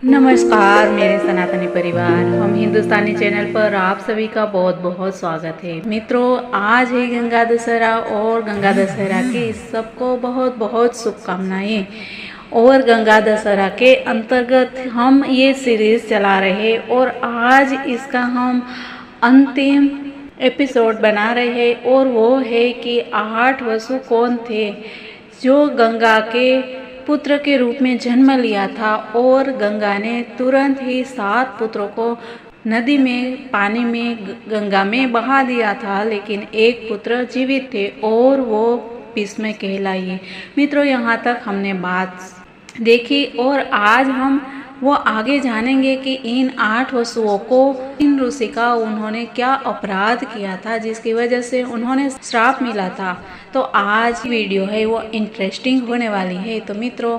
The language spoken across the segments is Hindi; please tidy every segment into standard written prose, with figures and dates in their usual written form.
नमस्कार मेरे सनातनी परिवार, हम हिंदुस्तानी चैनल पर आप सभी का बहुत बहुत स्वागत है। मित्रों, आज है गंगा दशहरा और गंगा दशहरा की सबको बहुत बहुत शुभकामनाएं। और गंगा दशहरा के अंतर्गत हम ये सीरीज चला रहे और आज इसका हम अंतिम एपिसोड बना रहे हैं और वो है कि 8 वसु कौन थे जो गंगा के पुत्र के रूप में जन्म लिया था और गंगा ने तुरंत ही 7 पुत्रों को नदी में पानी में गंगा में बहा दिया था, लेकिन एक पुत्र जीवित थे और वो भीष्म कहलाए। मित्रों, यहाँ तक हमने बात देखी और आज हम वो आगे जानेंगे कि इन 8 वसुओं को इन ऋषि का उन्होंने क्या अपराध किया था जिसकी वजह से उन्होंने श्राप मिला था। तो आज वीडियो है वो इंटरेस्टिंग होने वाली है, तो मित्रों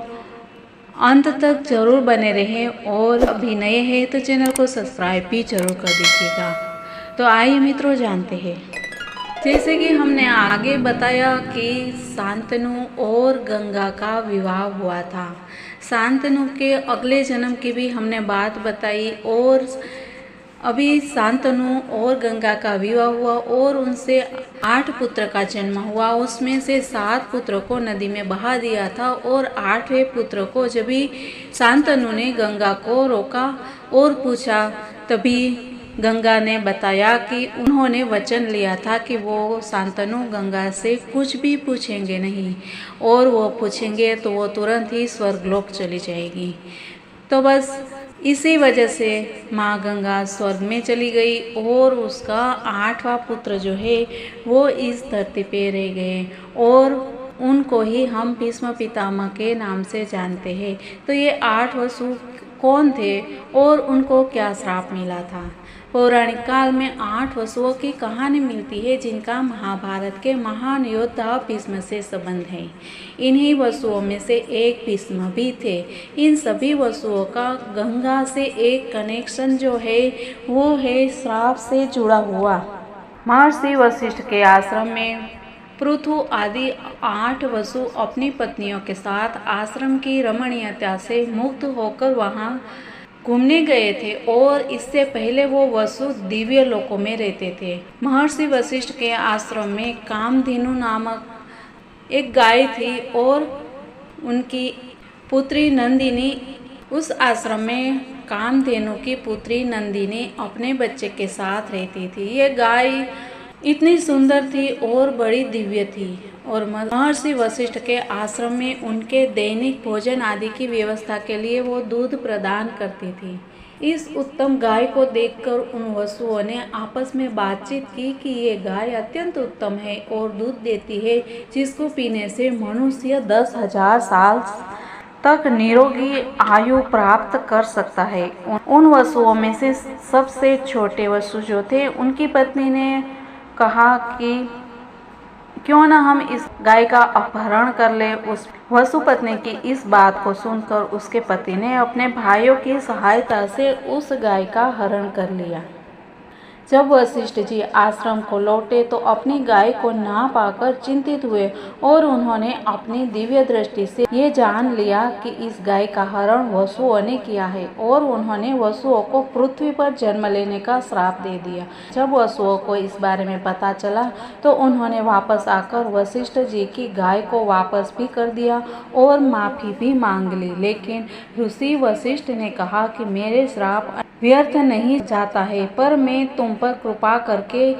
अंत तक जरूर बने रहें और अभी नए हैं तो चैनल को सब्सक्राइब भी जरूर कर दीजिएगा। तो आइए मित्रों जानते हैं। जैसे कि हमने आगे बताया कि शांतनु और गंगा का विवाह हुआ था। शांतनु के अगले जन्म की भी हमने बात बताई और अभी शांतनु और गंगा का विवाह हुआ और उनसे 8 पुत्र का जन्म हुआ। उसमें से 7 पुत्रों को नदी में बहा दिया था और 8वें पुत्र को जब भी शांतनु ने गंगा को रोका और पूछा, तभी गंगा ने बताया कि उन्होंने वचन लिया था कि वो शांतनु गंगा से कुछ भी पूछेंगे नहीं और वो पूछेंगे तो वो तुरंत ही स्वर्गलोक चली जाएगी। तो बस इसी वजह से माँ गंगा स्वर्ग में चली गई और उसका 8वां पुत्र जो है वो इस धरती पे रह गए और उनको ही हम भीष्म पितामह के नाम से जानते हैं। तो ये 8 वसु कौन थे और उनको क्या श्राप मिला था? पौराणिक काल में 8 वसुओं की कहानी मिलती है जिनका महाभारत के महान योद्धा भीष्म से संबंध है। इन्हीं वसुओं में से एक भीष्म भी थे। इन सभी वसुओं का गंगा से एक कनेक्शन जो है वो है श्राप से जुड़ा हुआ। महर्षि वशिष्ठ के आश्रम में पृथु आदि 8 वसु अपनी पत्नियों के साथ आश्रम की रमणीयता से मुक्त होकर वहाँ घूमने गए थे और इससे पहले वो वसु दिव्य लोकों में रहते थे। महर्षि वशिष्ठ के आश्रम में कामधेनु नामक एक गाय थी और उनकी पुत्री नंदिनी उस आश्रम में कामधेनु की पुत्री नंदिनी अपने बच्चे के साथ रहती थी। ये गाय इतनी सुंदर थी और बड़ी दिव्य थी और महर्षि वशिष्ठ के आश्रम में उनके दैनिक भोजन आदि की व्यवस्था के लिए वो दूध प्रदान करती थी। इस उत्तम गाय को देखकर उन वसुओं ने आपस में बातचीत की कि ये गाय अत्यंत उत्तम है और दूध देती है जिसको पीने से मनुष्य 10,000 साल तक निरोगी आयु प्राप्त कर सकता है। उन वसुओं में से सबसे छोटे वसु जो थे उनकी पत्नी ने कहा कि क्यों ना हम इस गाय का अपहरण कर ले। उस वसु पत्नी की इस बात को सुनकर उसके पति ने अपने भाइयों की सहायता से उस गाय का हरण कर लिया। जब वशिष्ठ जी आश्रम को लौटे तो अपनी गाय को ना पाकर चिंतित हुए और उन्होंने अपनी दिव्य दृष्टि से ये जान लिया कि इस गाय का हरण वसुओं ने किया है और उन्होंने वसुओं को पृथ्वी पर जन्म लेने का श्राप दे दिया। जब वसुओं को इस बारे में पता चला तो उन्होंने वापस आकर वशिष्ठ जी की गाय को वापस भी कर दिया और माफ़ी भी मांग ली। लेकिन ऋषि वशिष्ठ ने कहा कि मेरे श्राप व्यर्थ नहीं जाता है, पर मैं तुम पर कृपा करके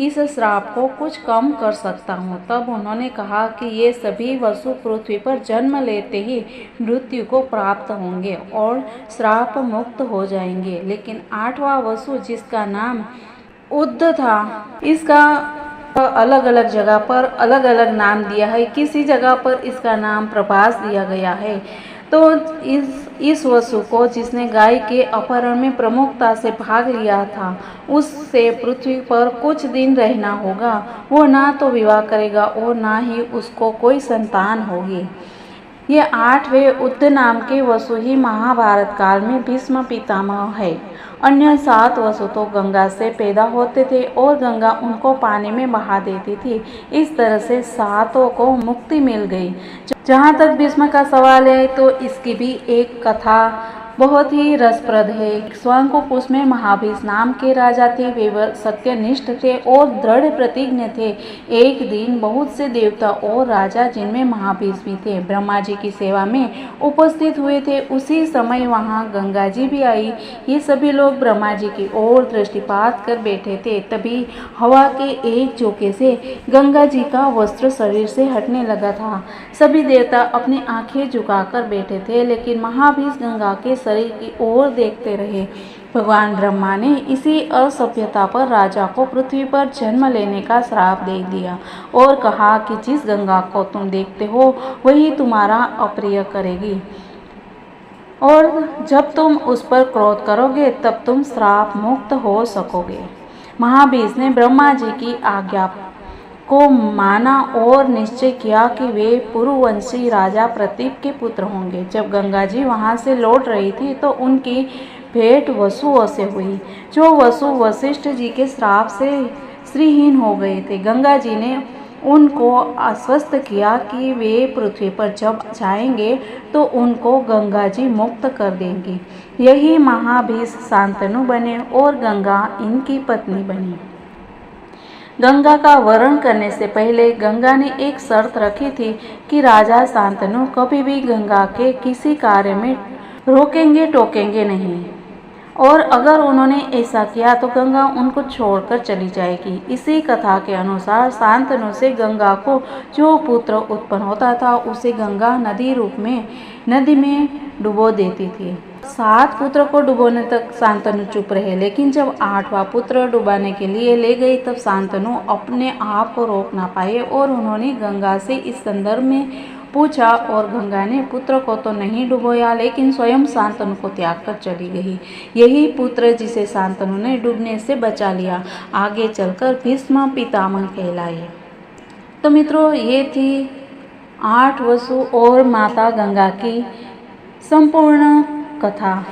इस श्राप को कुछ कम कर सकता हूँ। तब उन्होंने कहा कि ये सभी वसु पृथ्वी पर जन्म लेते ही मृत्यु को प्राप्त होंगे और श्राप मुक्त हो जाएंगे। लेकिन 8वां वसु जिसका नाम उद्ध था, इसका अलग अलग जगह पर अलग अलग नाम दिया है। किसी जगह पर इसका नाम प्रभास दिया गया है। तो इस वसु को जिसने गाय के अपहरण में प्रमुखता से भाग लिया था उससे पृथ्वी पर कुछ दिन रहना होगा। वो ना तो विवाह करेगा और ना ही उसको कोई संतान होगी। ये 8वें उद्ध नाम के वसु ही महाभारत काल में भीष्म पितामह है। अन्य 7 वसु तो गंगा से पैदा होते थे और गंगा उनको पानी में बहा देती थी। इस तरह से 7 को मुक्ति मिल गई। जहाँ तक भीष्म का सवाल है तो इसकी भी एक कथा बहुत ही रसप्रद है। स्वांकुपुष में महाभीष नाम के राजा थे। वे सत्यनिष्ठ थे और दृढ़ प्रतिज्ञ थे। एक दिन बहुत से देवता और राजा, जिनमें महाभीष भी थे, ब्रह्मा जी की सेवा में उपस्थित हुए थे। उसी समय वहां गंगा जी भी आई। ये सभी लोग ब्रह्मा जी की ओर दृष्टिपात कर बैठे थे। तभी हवा के एक झोंके से गंगा जी का वस्त्र शरीर से हटने लगा था। सभी देवता अपनी आंखें झुकाकर बैठे थे, लेकिन महाभीष गंगा के शरीर की ओर देखते रहे। भगवान ब्रह्मा ने इसी असभ्यता पर राजा को पृथ्वी पर जन्म लेने का श्राप दे दिया और कहा कि जिस गंगा को तुम देखते हो वही तुम्हारा अप्रिय करेगी, और जब तुम उस पर क्रोध करोगे तब तुम श्राप मुक्त हो सकोगे। महाभीष ने ब्रह्मा जी की आज्ञा को माना और निश्चय किया कि वे पुरुवंशी राजा प्रतीप के पुत्र होंगे। जब गंगा जी वहां से लौट रही थी तो उनकी भेंट वसुओं से हुई, जो वसु वशिष्ठ जी के श्राप से श्रीहीन हो गए थे। गंगा जी ने उनको आश्वस्त किया कि वे पृथ्वी पर जब जाएंगे तो उनको गंगा जी मुक्त कर देंगी। यही महाभीष शांतनु बने और गंगा इनकी पत्नी बनी। गंगा का वरण करने से पहले गंगा ने एक शर्त रखी थी कि राजा शांतनु कभी भी गंगा के किसी कार्य में रोकेंगे टोकेंगे नहीं, और अगर उन्होंने ऐसा किया तो गंगा उनको छोड़कर चली जाएगी। इसी कथा के अनुसार शांतनु से गंगा को जो पुत्र उत्पन्न होता था उसे गंगा नदी में डुबो देती थी। 7 पुत्र को डुबोने तक शांतनु चुप रहे, लेकिन जब 8वां पुत्र डुबाने के लिए ले गई तब शांतनु अपने आप को रोक ना पाए और उन्होंने गंगा से इस संदर्भ में पूछा, और गंगा ने पुत्र को तो नहीं डुबोया लेकिन स्वयं शांतनु को त्याग कर चली गई। यही पुत्र जिसे शांतनु ने डूबने से बचा लिया आगे चलकर भीष्म पितामह कहलाए। तो मित्रों, ये थी 8 वसु और माता गंगा की संपूर्ण कथा,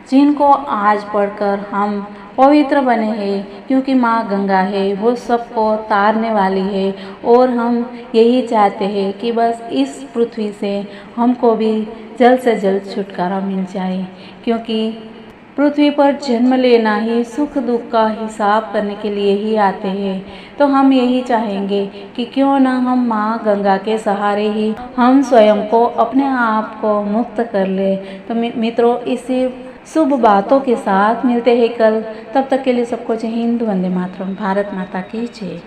जिनको आज पढ़कर हम पवित्र बने हैं, क्योंकि माँ गंगा है, वो सबको तारने वाली है। और हम यही चाहते हैं कि बस इस पृथ्वी से हमको भी जल्द से जल्द छुटकारा मिल जाए, क्योंकि पृथ्वी पर जन्म लेना ही सुख दुख का हिसाब करने के लिए ही आते हैं। तो हम यही चाहेंगे कि क्यों ना हम माँ गंगा के सहारे ही हम स्वयं को, अपने आप को मुक्त कर ले। तो मित्रों, इसी शुभ बातों के साथ मिलते हैं कल। तब तक के लिए सबको जय हिंद, वंदे मातरम। भारत माता की जय।